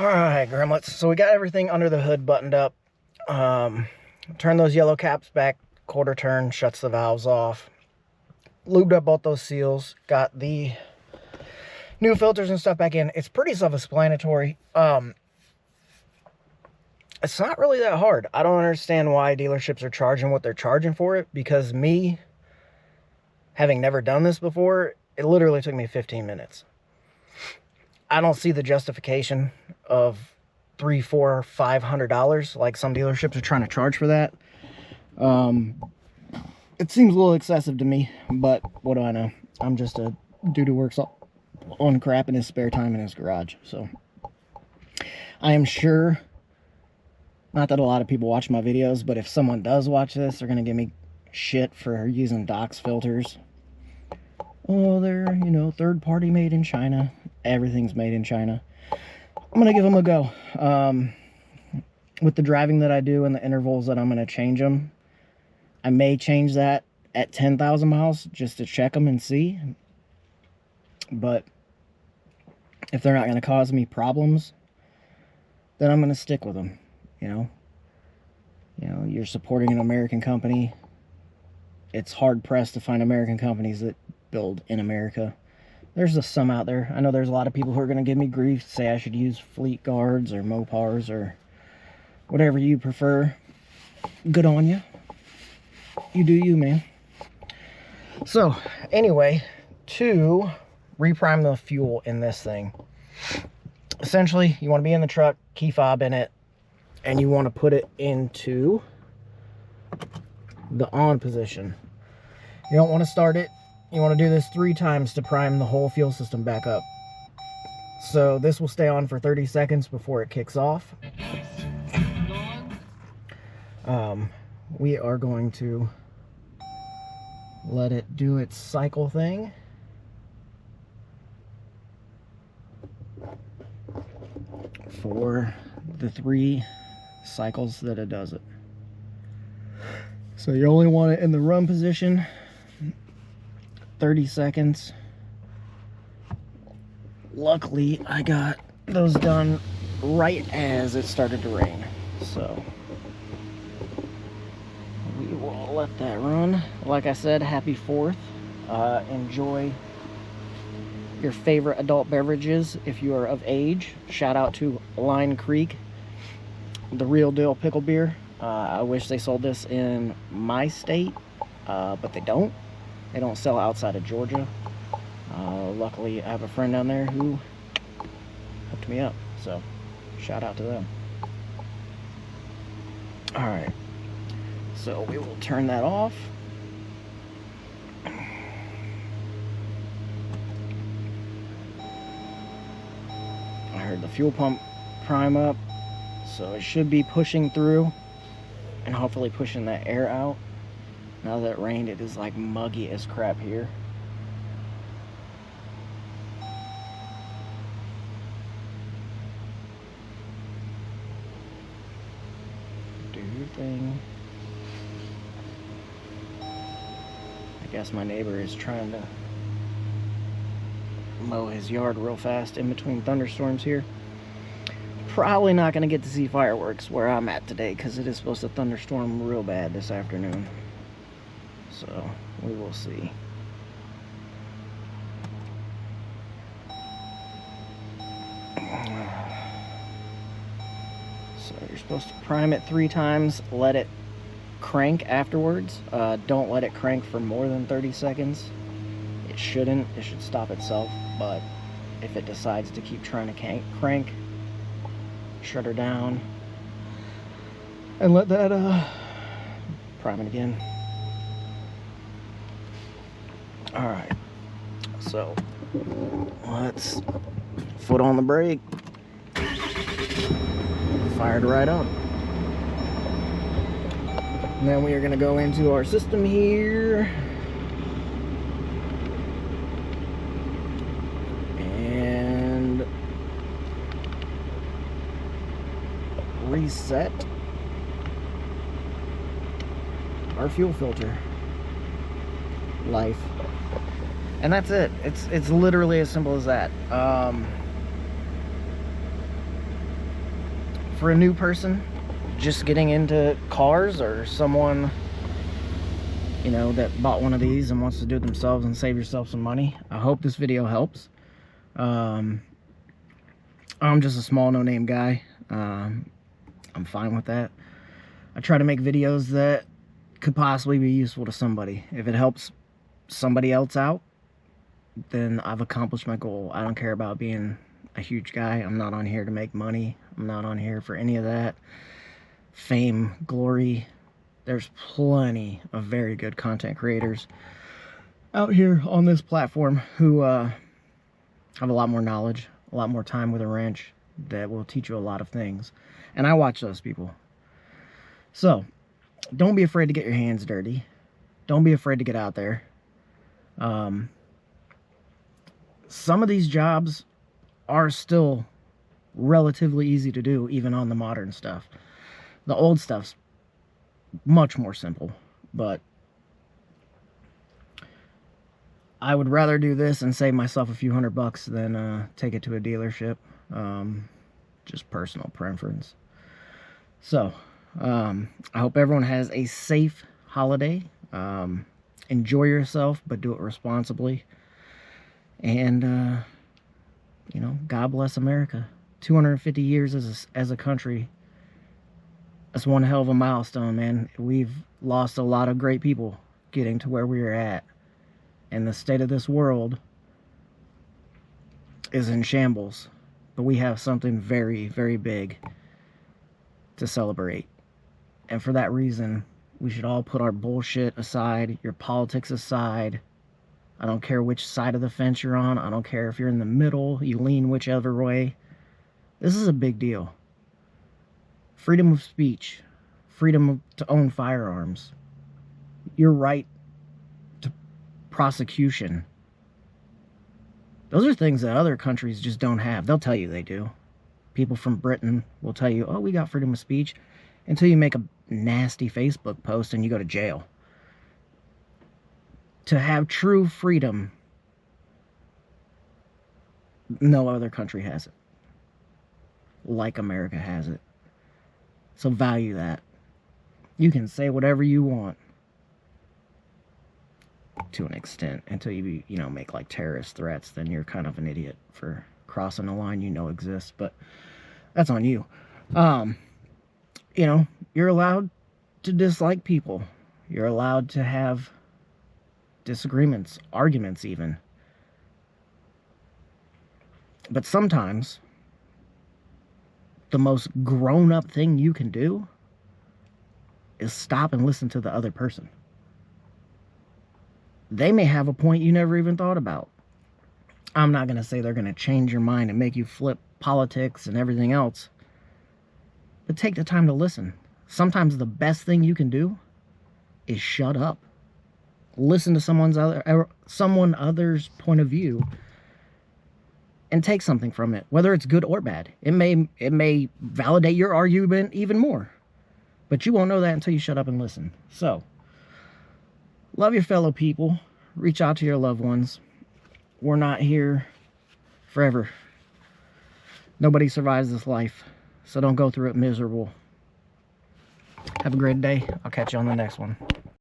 Alright, Gremlets. So we got everything under the hood buttoned up. Turn those yellow caps back, quarter turn, shuts the valves off. Lubed up both those seals. Got the new filters and stuff back in. It's pretty self-explanatory. It's not really that hard. I don't understand why dealerships are charging what they're charging for it, because me, having never done this before, it literally took me 15 minutes. I don't see the justification of $300, $400, $500 like some dealerships are trying to charge for that. It seems a little excessive to me, but what do I know? I'm just a dude who works on crap in his spare time in his garage. So I am sure, not that a lot of people watch my videos, but if someone does watch this, they're gonna give me shit for using Doc's filters. Oh, they're, you know, third party made in China. Everything's made in China. I'm gonna give them a go. With the driving that I do and the intervals that I'm gonna change them, I may change that at 10,000 miles just to check them and see. But if they're not gonna cause me problems, then I'm gonna stick with them. You know, you're supporting an American company. It's hard pressed to find American companies that build in America. There's some out there. I know there's a lot of people who are going to give me grief, say I should use Fleet Guards or Mopars or whatever you prefer. Good on you. You do you, man. So, anyway, to reprime the fuel in this thing, essentially, you want to be in the truck, key fob in it, and you want to put it into the on position. You don't want to start it. You want to do this 3 times to prime the whole fuel system back up. So this will stay on for 30 seconds before it kicks off. We are going to let it do its cycle thing. For the 3 cycles that it does it. So you only want it in the run position 30 seconds. Luckily, I got those done right as it started to rain. So we will let that run. Like I said, happy 4th. Enjoy your favorite adult beverages if you are of age. Shout out to Line Creek, the real deal pickle beer. I wish they sold this in my state, but they don't. They don't sell outside of Georgia. Luckily, I have a friend down there who hooked me up, so shout out to them. Alright, so we will turn that off. I heard the fuel pump prime up, so it should be pushing through and hopefully pushing that air out. Now that it rained, it is like muggy as crap here. Do your thing. I guess my neighbor is trying to mow his yard real fast in between thunderstorms here. Probably not going to get to see fireworks where I'm at today because it is supposed to thunderstorm real bad this afternoon. So, we will see. So, you're supposed to prime it 3 times, let it crank afterwards. Don't let it crank for more than 30 seconds. It shouldn't. It should stop itself. But if it decides to keep trying to crank, shut her down. And let that prime it again. Alright, so let's foot on the brake, fired right up. And then we are going to go into our system here and reset our fuel filter life. And that's it. It's literally as simple as that. for a new person just getting into cars, or someone, you know, that bought one of these and wants to do it themselves and save yourself some money, I hope this video helps. I'm just a small no-name guy. I'm fine with that. I try to make videos that could possibly be useful to somebody. If it helps somebody else out, then I've accomplished my goal. I don't care about being a huge guy. I'm not on here to make money. I'm not on here for any of that fame, glory. There's plenty of very good content creators out here on this platform who have a lot more knowledge, a lot more time with a wrench, that will teach you a lot of things. And I watch those people. So, don't be afraid to get your hands dirty. Don't be afraid to get out there. Some of these jobs are still relatively easy to do, even on the modern stuff. The old stuff's much more simple, but I would rather do this and save myself a few $100 than take it to a dealership. Just personal preference. So, I hope everyone has a safe holiday. Enjoy yourself, but do it responsibly. And, you know, God bless America. 250 years as a country. That's one hell of a milestone, man. We've lost a lot of great people getting to where we are at. And the state of this world is in shambles. But we have something very, very big to celebrate. And for that reason, we should all put our bullshit aside, your politics aside. I don't care which side of the fence you're on. I don't care if you're in the middle, you lean whichever way. This is a big deal. Freedom of speech, freedom to own firearms, your right to prosecution. Those are things that other countries just don't have. They'll tell you they do. People from Britain will tell you, oh, we got freedom of speech, until you make a nasty Facebook post and you go to jail. To have true freedom, no other country has it like America has it. So value that. You can say whatever you want to an extent until you know, make like terrorist threats. Then you're kind of an idiot for crossing a line you know exists, but that's on you. You know, you're allowed to dislike people. You're allowed to have disagreements, arguments even. But sometimes the most grown-up thing you can do is stop and listen to the other person. They may have a point you never even thought about. I'm not going to say they're going to change your mind and make you flip politics and everything else. But take the time to listen. Sometimes the best thing you can do is shut up. Listen to someone other's point of view and take something from it, whether it's good or bad. It may validate your argument even more, but you won't know that until you shut up and listen. So, love your fellow people. Reach out to your loved ones. We're not here forever. Nobody survives this life, so don't go through it miserable. Have a great day. I'll catch you on the next one.